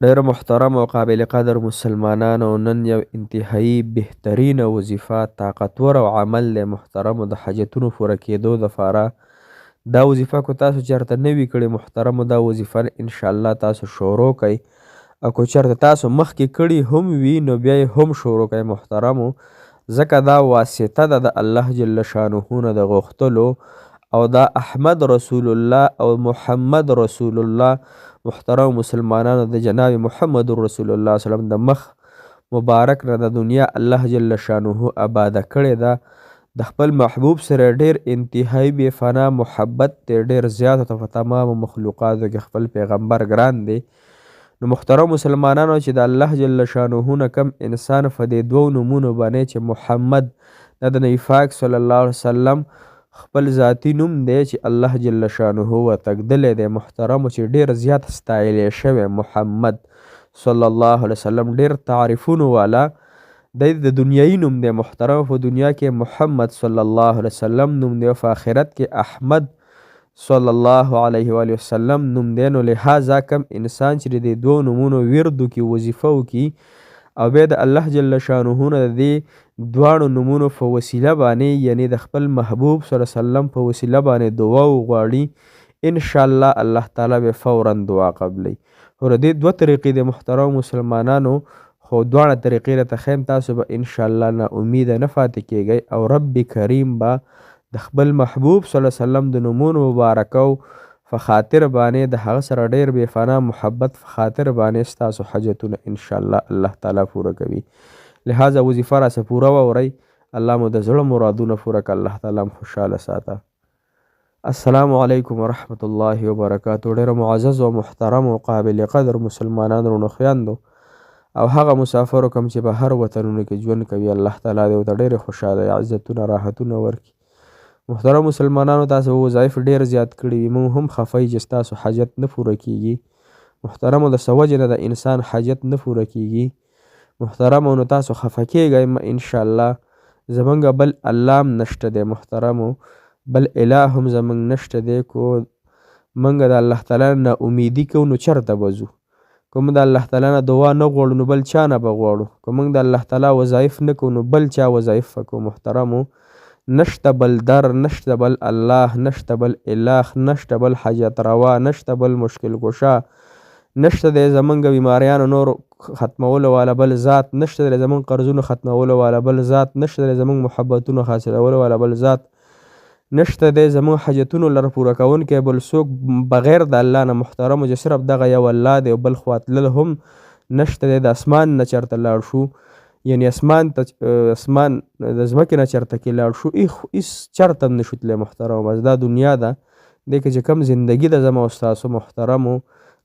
ډېر محترم او قابل قدر مسلمانانو، نن یو انتهایی بهترینه وظیفه، طاقتور او عمل دی محترمو د حاجتونو پوره کېدو دپاره. دا وظیفه که تاسو چېرته نه وي کړې محترمو، دا وظیفه انشاءالله تاسو شروع کئ، او که چېرته تاسو مخکې کړي هم وي نو بیا یې هم شروع کئ محترمو، ځکه دا واسطه ده د الله جل شانه نه د غوښتلو، او دا احمد رسول الله او محمد رسول الله محترم مسلمانانو د جناب محمد رسول الله صلی الله علیه وسلم د مخ مبارک نه د دنیا الله جل شانه آباده کړې ده. د خپل محبوب سره ډیر انتهایی بې فنا محبت دی، ډیر زیات او په تمامو مخلوقاتو کې خپل پیغمبر ګران دی. نو محترم مسلمانانو چې د الله جل شانه نه کم انسان په دې دوو نومونو باندې چې محمد د نبی پاک صلی الله علیه وسلم خپل ذاتی نوم دی چې الله جل شانه ورتګدلی دی محترمو، چې ډیر زیات ستایلی شوی محمد صلی الله علیه وسلم، ډیر تعریفونو والا دی. د دنیایي نوم دی محترم، په دنیا کې محمد صلی الله علیه وسلم نوم دی، په آخرت کې احمد صلی الله علیه و وسلم نوم دی. نو لہذا کم انسان چې د دوو نومونو ورد وکړي، وظیفه وکړي، او بیا د الله جل شانه نه د دې دواړو نومونو په وسیله باندې، یعنی د خپل محبوب صلی الله علیه وسلم په وسیله باندې دعا وغواړي، انشاءالله الله تعالی به فورا دعا قبلی. خو د دې دوه طریقې د محترم مسلمانانو، خو دواړه طریقې راته ښیم، تاسو به انشاءالله نا امیده نه پاتې کیږئ، او رب کریم به د خپل محبوب صلی الله علیه وسلم د نومونو مبارکو په خاطر باندې د هغه سره ډیر بې فنا محبت په خاطر باندې ستاسو حاجتونه انشاءالله الله تعالی پوره کوي. لہذا وظیفه راسه پوره واورئ، الله مو د زړه مرادونه پوره کړه، الله تعالی مو خوشحاله ساته. السلام علیکم ورحمت الله وبرکاتو. ډیر معزز او محترم او قابل قدر مسلمانانو رونو خویندو او هغه مسافرو کوم چې په هر وطنونو کې ژوند کوي، الله تعالی دې ورته ډېرې خوشحالۍ، عزتونه، راحتونه ورکړي. محترم مسلمانانو، تاسو وظایف ډېر زیات کړي وي، موږ هم خفه یو چې ستاسو حاجت نه پوره کیږي. محترمو د څه وجې نه د انسان حاجت نه پوره کیږي محترمو، نو تاسو خفه کیږئ انشاءالله. زمونږ بل الله هم نشته دی محترمو، بل اله هم زمونږ نشته دی. کو موږ د الله تعالی نه امیدي کوو نو چېرته به ځو؟ که موږ د الله تعالی نه دعا نه غواړو نو بل چا نه به غواړو؟ که موږ د الله تعالی وظایف نه کوو نو بل چا وظایف وکړو محترمو. نشته بل در، نشته بل الله، نشته بل اله، نشته بل حاجت روا، نشته بل مشکل کشا، نشته دی زمونږ بیماریانو نور ختمولو والا بل ذات، نشته دی زمونږ قرضونو ختمولو والا بل ذات، نشته دی زمونږ محبتونو حاصلولو والا بل ذات، نشته دی زمونږ حاجتونو لره پوره کوونکی بل څوک بغیر د الله نه محترمو، چې صرف دغه یو الله دی. او بل خوا تلل هم نشته دی، د اسمان نه چېرته لاړ شو، یعنی اسمان د ځمکې نه چېرته کې لاړ شو، هېڅ چېرته هم نشو تللی محترمو. بس دا دنیا ده، دې کې چې کوم زندګي ده زما او ستاسو محترمو،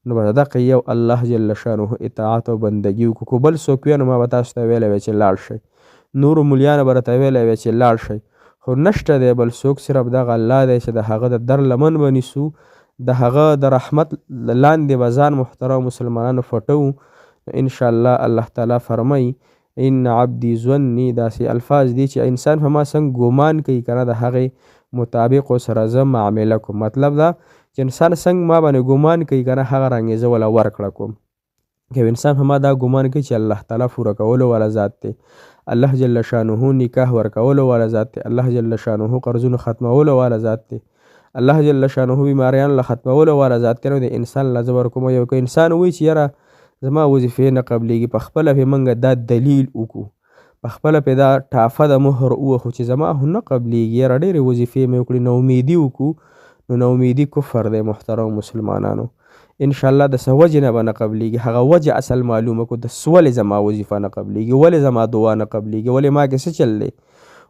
نو بس دغه یو الله جل شانه اطاعت او بندګي وکړو. که بل څوک وی نو ما به تاسو ته ویلی وی چې لاړ شئ، نورو ملیانو به راته ویلی وی چې لاړ شئ، خو نشته دی بل څوک، صرف دغه الله دی چې د هغه د در لمن به نیسو، د هغه د رحمت لاندې به ځان محترم مسلمانانو پټوو. انشاءالله الله تعالی فرمایي ان عبدي ظني، داسې الفاظ دي چې انسان په ما څنګه ګمان کوي که نه، د هغې مطابق ورسره زه معامله کوم. مطلب دا چې انسان څنګه ما باندې ګمان کوي که نه، هغه رنګې زه وله ورکړه کوم. که انسان په ما دا ګمان کوي چې الله تعالی پوره کولو والا ذات دی، الله جل شانه نکاح ورکولو والا ذات دی، الله جل شانه قرضونو ختمولو والا ذات دی، الله جل شانه بیماریانو له ختمولو والا ذات دی، نو د انسان له زه ورکوم. یو که انسان وایي چې یاره زما وظیفې نه قبلیږي، په خپله پې موږ دا دلیل وکړو، په خپله پې دا ټافه د مهر ووهو چې زما خو نه قبلیږي، یاره ډېرې وظیفې مې وکړې، نا امیدي وکړو، نو نا امیدي کفر دی محترم مسلمانانو. انشاءالله د څه وجې نه به نه قبلیږي، هغه وجه اصل معلومه کړو، د ولې زما وظیفه نه قبلیږي، ولې زما دعا نه قبلیږي، ولې ما کې څه چل دی،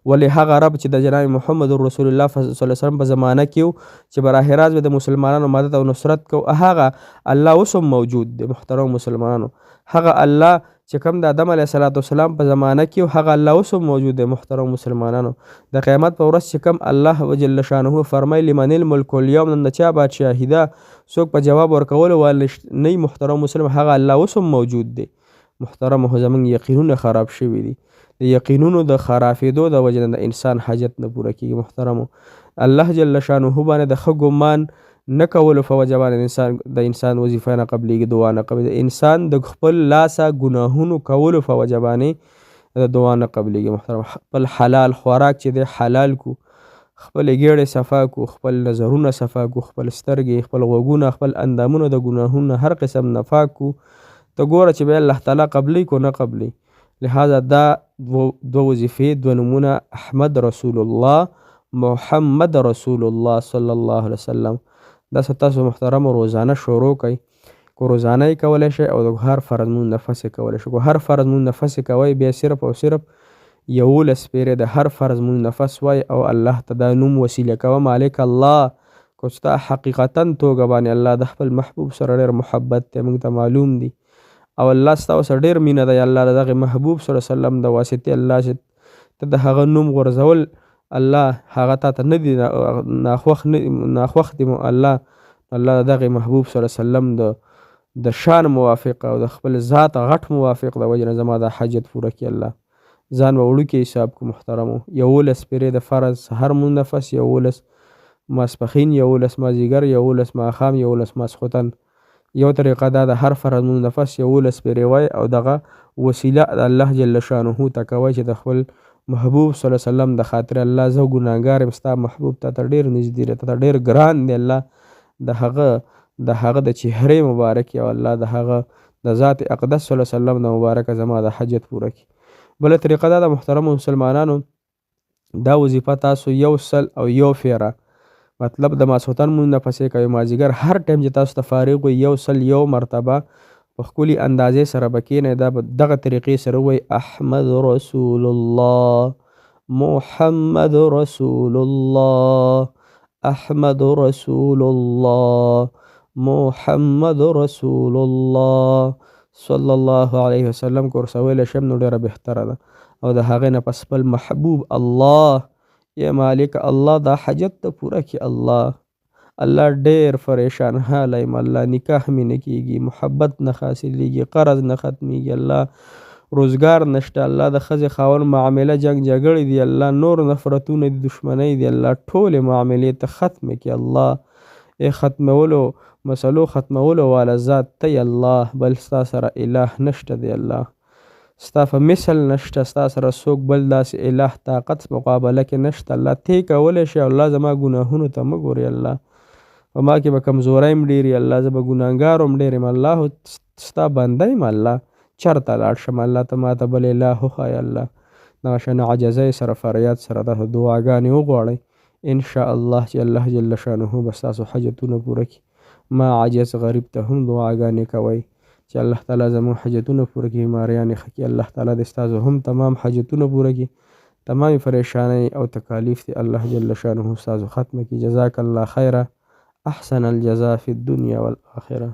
ولې هغه رب چې د جناب محمد رسول الله صلی الله علیه وسلم په زمانه کې و چې براه راست به د مسلمانانو مدد او نصرت کو، هغه الله اوس هم موجود دی محترم مسلمانانو. هغه الله چې کوم د آدم علیه السلام په زمانه کې و، هغه الله اوس هم موجود دی محترم مسلمانانو. د قیامت په ورځ چې کوم الله جل شانه فرمایي لمن الملک اليوم، نن د چا بادشاهي ده، څوک په جواب ورکولو والا نه محترم مسلم، هغه الله اوس هم موجود دی محترم. خو زموږ یقینونه خراب شوي دي، د یقینونو د خرافېدو د وجې نه د انسان حاجت نه پوره کېږي محترمو. الله جل شانه باندې د ښه ګمان نه کولو په وجه باندې د انسان وظیفه نه قبلیږي، دعا نه قبلیږي. انسان د خپل لاسه ګناهونو کولو په وجه باندې د دعا نه قبلیږي. محترم خپل حلال خوراک چې دی حلال کو، خپل ګېډې صفا کو، خپل نظرونه صفا کو، خپل سترګې، خپل غوږونه، خپل اندامونه د ګناهونو هر قسم نه پاک کو. ته ګوره چې بیا الله تعالی قبلی کو نه قبلی. لہذا دا دو وظیفې، دو نومونه، احمد رسول الله، محمد رسول الله صلی الله علیه وسلم، دا تاسو محترم روزانه شروع کړئ. کو روزانه یې کولی شئ او د هر فرض مونځ نه پس یې کولی شئ. کو هر فرض مونځ نه پس یې کوئ، بیا صرف او صرف 11 پیرې د هر فرض مونځ نه پس وای او الله ته دا نوم وسیله کوه مالک الله. کو ستا حقیقتا توګه باندې الله د خپل محبوب سره ډېر محبت دی، موږ ته معلوم دی، او الله ستا سره ډېر مینه دی. الله د دغه محبوب صلی الله علیه وسلم د واسطې الله چې ته د هغه نوم غورځول، الله هغه تا ته نه دی ناخوښ دی. الله د دغه محبوب صلی الله علیه وسلم د شان موافق او د خپل ذات غټ موافق د وجه نه زما دا حاجت پوره کړي الله. ځان به وړوکی حساب کو محترمو. 11 پیرې د فرض سحر مونځ نه پس، 11 ماسپښین، 11 مازدیګر، 11 ماښام، 11 ماسخوتن. یو طریقه دا د هر فرض مونځ نه پس 11 پیرې وای او دغه وسیله د الله جل شانه ته کوئ چې د خپل محبوب صلی الله علیه وسلم د خاطر الله زه ګناهګار یم، ستا محبوب ته ډېر نږدې دی، ته ډېر ګران دی الله. د هغه د چهرې مبارک او الله د هغه د ذات اقدس صلی الله علیه وسلم د مبارکه زما د حاجت پوره کړي. بله طریقه دا د محترمو مسلمانانو، دا وظیفه تاسو 100 او 1 پیره مطلب د ماسخوتن مونځ نه پسې کوئ، مازدیګر هر ټایم چې تاسو ته فارغ وي 101 مرتبه په ښکلي اندازې سره به کښېنئ. دا به دغه طریقې سره ووایي احمد رسول الله، محمد رسول الله، احمد رسول الله، محمد رسول الله صلی الله علیه وسلم. که ورسره ویلی شم نو ډېره بهتره ده. او د هغې نه پس خپل محبوب الله، یا مالک الله دا حاجت ته پوره کړي الله. الله ډېر پریشان حاله یم الله، نکاح مې نه کېږي، محبت نه حاصلېږي، قرض نه ختمېږي الله، روزګار نشته الله، د ښځې خاوند معامله جنګ جګړې دي الله، نور نفرتونه دي، دشمنۍ دي الله، ټولې معاملې ته ختمې کړي الله. ای ختمولو مسلو ختمولو والا ذات تی الله، بل ستا سره اله نشته دی الله، ستا په مثل نشته، ستا سره څوک بل داسې اله طاقت مقابله کې نشته الله. تی کولی شي الله زما ګناهونو ته مه ګورې الله، په ما کې به کمزورۍ هم ډېر الله، زه به ګناهګار هم ډېر یم الله، ستا بنده یم الله. چېرته لاړ شم الله، ته ما ته بل اله وښایه الله. دغه شان عاجزۍ سره فریاد سره داسې دعاګانې وغواړئ، انشاءالله چې الله جل شانه به ستاسو حاجتونه پوره کړي. ما عاجز غریب ته هم دعاګانې کوئ چې الله تعالی زموږ حاجتونه پوره کړي، بیماریان یې ښه کړي. الله تعالی دې ستاسو هم تمام حاجتونه پوره کړي، تمامې پریشانۍ او تکالیف دې الله جل شانه ستاسو ختمه کړي. جزاک الله خیره، احسن الجزا فی الدنیا والآخره.